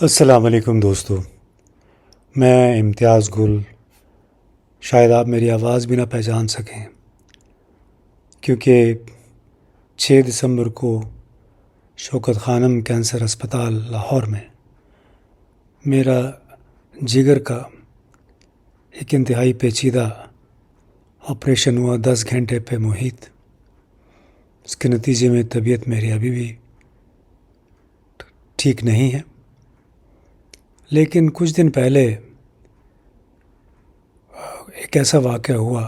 السلام علیکم دوستو، میں امتیاز گل. شاید آپ میری آواز بھی نہ پہچان سکیں کیونکہ 6 دسمبر کو شوکت خانم کینسر اسپتال لاہور میں میرا جگر کا ایک انتہائی پیچیدہ آپریشن ہوا 10 گھنٹے پہ محیط. اس کے نتیجے میں طبیعت میری ابھی بھی ٹھیک نہیں ہے، لیکن کچھ دن پہلے ایک ایسا واقعہ ہوا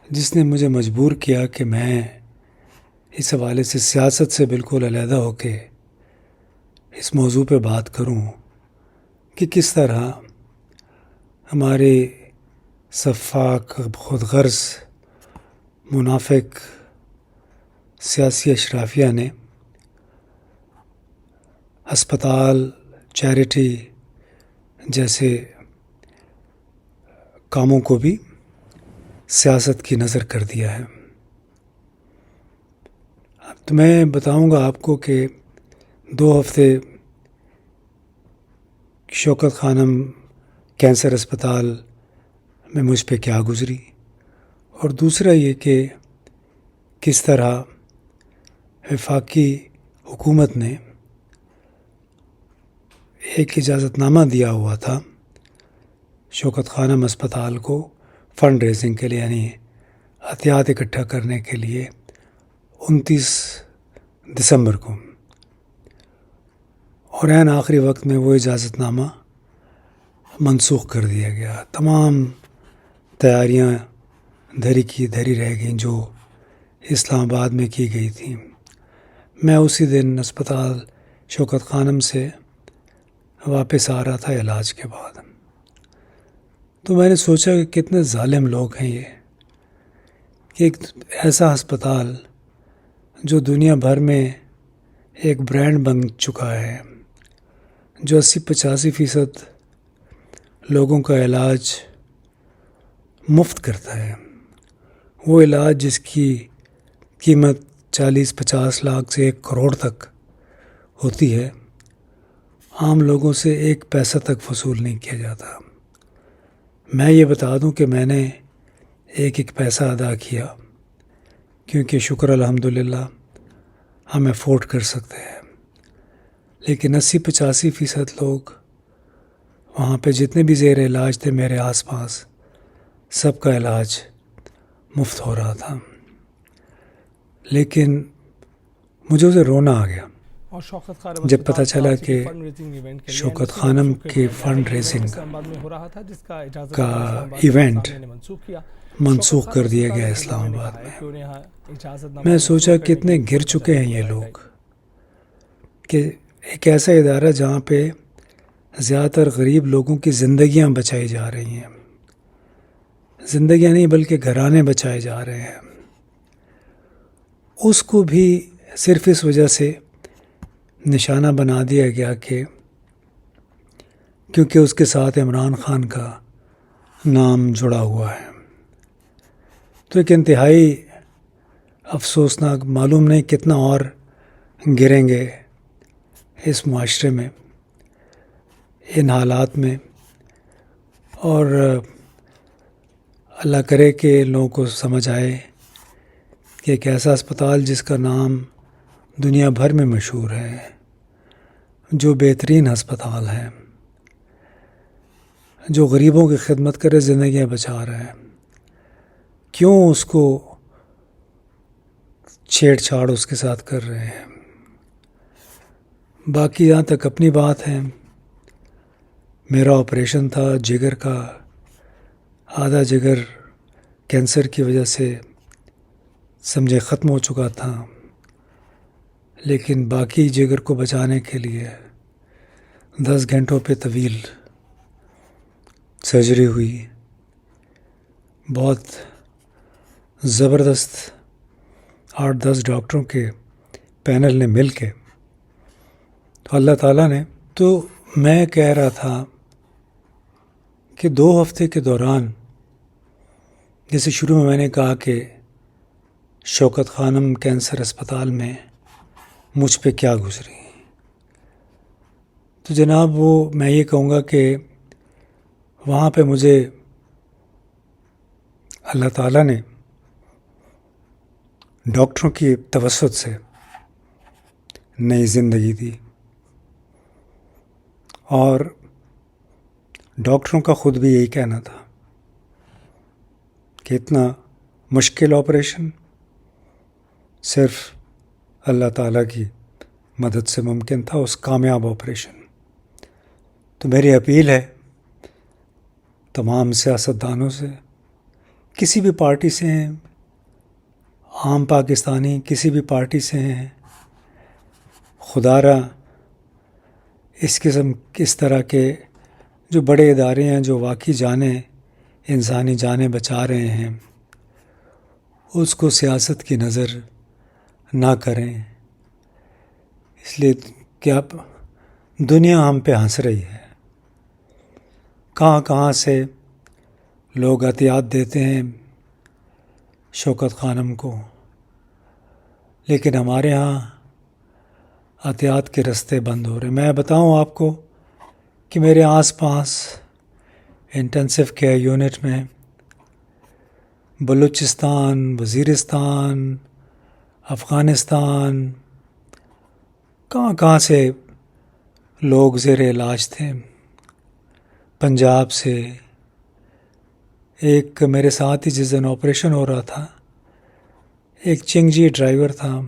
جس نے مجھے مجبور کیا کہ میں اس حوالے سے سیاست سے بالکل علیحدہ ہو کے اس موضوع پہ بات کروں کہ کس طرح ہمارے سفاک خود غرض منافق سیاسی اشرافیہ نے ہسپتال، چیریٹی جیسے کاموں کو بھی سیاست کی نظر کر دیا ہے. تو میں بتاؤں گا آپ کو کہ 2 ہفتے شوکت خانم کینسر اسپتال میں مجھ پہ کیا گزری، اور دوسرا یہ کہ کس طرح وفاقی حکومت نے ایک اجازت نامہ دیا ہوا تھا شوکت خانم اسپتال کو فنڈ ریزنگ کے لیے، یعنی عطیات اکٹھا کرنے کے لیے 29 دسمبر کو، اور عین آخری وقت میں وہ اجازت نامہ منسوخ کر دیا گیا. تمام تیاریاں دھری کی دھری رہ گئیں جو اسلام آباد میں کی گئی تھیں. میں اسی دن اسپتال شوکت خانم سے واپس آ رہا تھا علاج کے بعد. تو میں نے سوچا کہ کتنے ظالم لوگ ہیں یہ، کہ ایک ایسا ہسپتال جو دنیا بھر میں ایک برانڈ بن چکا ہے، جو 80-85% لوگوں کا علاج مفت کرتا ہے، وہ علاج جس کی قیمت 40-50 لاکھ سے 1 کروڑ تک ہوتی ہے، عام لوگوں سے 1 پیسہ تک وصول نہیں کیا جاتا. میں یہ بتا دوں کہ میں نے 1 پیسہ ادا کیا، کیونکہ شکر الحمدللہ ہم افورڈ کر سکتے ہیں. لیکن 80-85% لوگ وہاں پہ جتنے بھی زیر علاج تھے میرے آس پاس، سب کا علاج مفت ہو رہا تھا. لیکن مجھے اسے رونا آ گیا جب پتہ چلا کہ شوکت خانم کے فنڈ ریزنگ کا ایونٹ منسوخ کر دیا گیا اسلام آباد میں. میں سوچا کتنے گر چکے ہیں یہ لوگ، کہ ایک ایسا ادارہ جہاں پہ زیادہ تر غریب لوگوں کی زندگیاں بچائی جا رہی ہیں، زندگیاں نہیں بلکہ گھرانے بچائے جا رہے ہیں، اس کو بھی صرف اس وجہ سے نشانہ بنا دیا گیا کہ کیونکہ اس کے ساتھ عمران خان کا نام جڑا ہوا ہے. تو ایک انتہائی افسوسناک، معلوم نہیں کتنا اور گریں گے اس معاشرے میں، ان حالات میں، اور اللہ کرے کہ لوگوں کو سمجھ آئے کہ ایک ایسا اسپتال جس کا نام دنیا بھر میں مشہور ہے، جو بہترین ہسپتال ہے، جو غریبوں کی خدمت کرے، زندگیاں بچا رہا ہے، کیوں اس کو چھیڑ چھاڑ اس کے ساتھ کر رہے ہیں. باقی یہاں تک اپنی بات ہے. میرا آپریشن تھا جگر کا، آدھا جگر کینسر کی وجہ سے سمجھے ختم ہو چکا تھا، لیکن باقی جگر کو بچانے کے لیے 10 گھنٹوں پہ طویل سرجری ہوئی. بہت زبردست 8-10 ڈاکٹروں کے پینل نے مل کے، تو اللہ تعالیٰ نے. تو میں کہہ رہا تھا کہ 2 ہفتے کے دوران، جیسے شروع میں نے کہا کہ شوکت خانم کینسر اسپتال میں مجھ پہ کیا گزری، تو جناب وہ میں یہ کہوں گا کہ وہاں پہ مجھے اللہ تعالیٰ نے ڈاکٹروں کی توسط سے نئی زندگی دی، اور ڈاکٹروں کا خود بھی یہی کہنا تھا کہ اتنا مشکل آپریشن صرف اللہ تعالیٰ کی مدد سے ممکن تھا، اس کامیاب آپریشن۔ تو میری اپیل ہے تمام سیاستدانوں سے، کسی بھی پارٹی سے ہیں، عام پاکستانی کسی بھی پارٹی سے ہیں، خدا را اس طرح کے جو بڑے ادارے ہیں جو واقعی جانیں انسانی جانیں بچا رہے ہیں، اس کو سیاست کی نظر نہ کریں، اس لیے کہ اب دنیا ہم پہ ہنس رہی ہے، کہاں کہاں سے لوگ عطیات دیتے ہیں شوکت خانم کو، لیکن ہمارے ہاں عطیات کے رستے بند ہو رہے۔ میں بتاؤں آپ کو کہ میرے آس پاس انٹینسو کیئر یونٹ میں بلوچستان، وزیرستان، افغانستان، کہاں سے لوگ زیر علاج تھے، پنجاب سے۔ ایک میرے ساتھ ہی جس دن آپریشن ہو رہا تھا، ایک چنگجی ڈرائیور تھا،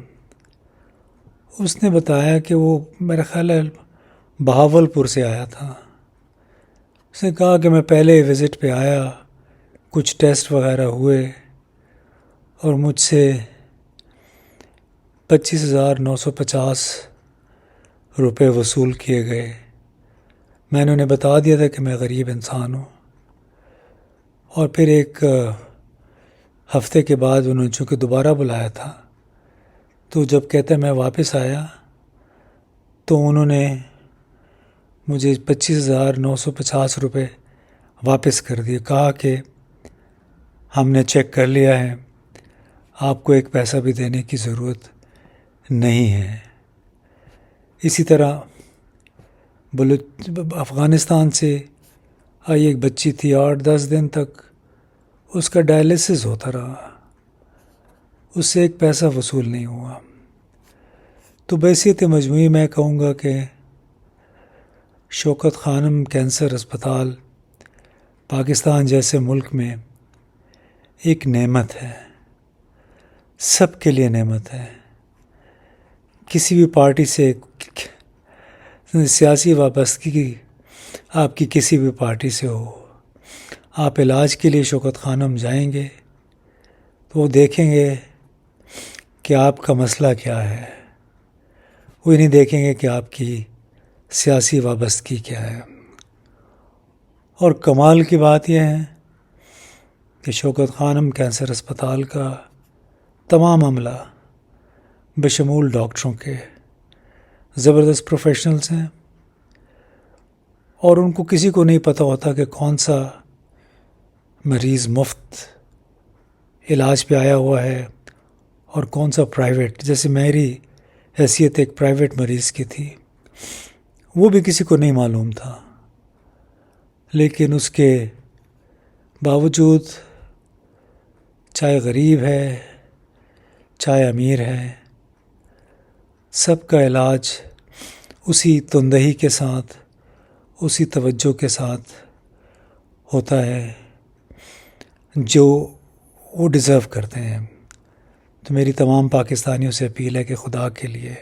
اس نے بتایا کہ وہ میرا خیال ہے بہاول پور سے آیا تھا۔ اس نے کہا کہ میں پہلے وزٹ پہ آیا، کچھ ٹیسٹ وغیرہ ہوئے اور مجھ سے 25,950 روپے وصول کیے گئے۔ میں نے انہیں بتا دیا تھا کہ میں غریب انسان ہوں، اور پھر ایک ہفتے کے بعد انہوں نے چونکہ دوبارہ بلایا تھا، تو جب کہتے میں واپس آیا تو انہوں نے مجھے 25,950 روپے واپس کر دیے، کہا کہ ہم نے چیک کر لیا ہے، آپ کو ایک پیسہ بھی دینے کی ضرورت نہیں ہے۔ اسی طرح افغانستان سے آئی ایک بچی تھی، 8-10 دن تک اس کا ڈائلسس ہوتا رہا، اس سے ایک پیسہ وصول نہیں ہوا۔ تو بحیثیت مجموعی میں کہوں گا کہ شوکت خانم کینسر اسپتال پاکستان جیسے ملک میں ایک نعمت ہے، سب کے لیے نعمت ہے۔ کسی بھی پارٹی سے سیاسی وابستگی آپ کی کسی بھی پارٹی سے ہو، آپ علاج کے لیے شوکت خانم جائیں گے تو وہ دیکھیں گے کہ آپ کا مسئلہ کیا ہے، وہ نہیں دیکھیں گے کہ آپ کی سیاسی وابستگی کیا ہے۔ اور کمال کی بات یہ ہے کہ شوکت خانم کینسر اسپتال کا تمام عملہ بشمول ڈاکٹروں کے زبردست پروفیشنلز ہیں، اور ان کو کسی کو نہیں پتہ ہوتا کہ کون سا مریض مفت علاج پہ آیا ہوا ہے اور کون سا پرائیویٹ۔ جیسے میری حیثیت ایک پرائیویٹ مریض کی تھی، وہ بھی کسی کو نہیں معلوم تھا، لیکن اس کے باوجود چاہے غریب ہے چاہے امیر ہے، سب کا علاج اسی تندہی کے ساتھ، اسی توجہ کے ساتھ ہوتا ہے جو وہ ڈیزرو کرتے ہیں۔ تو میری تمام پاکستانیوں سے اپیل ہے کہ خدا کے لیے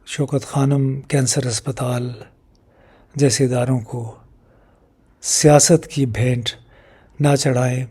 شوکت خانم کینسر اسپتال جیسے اداروں کو سیاست کی بھینٹ نہ چڑھائیں،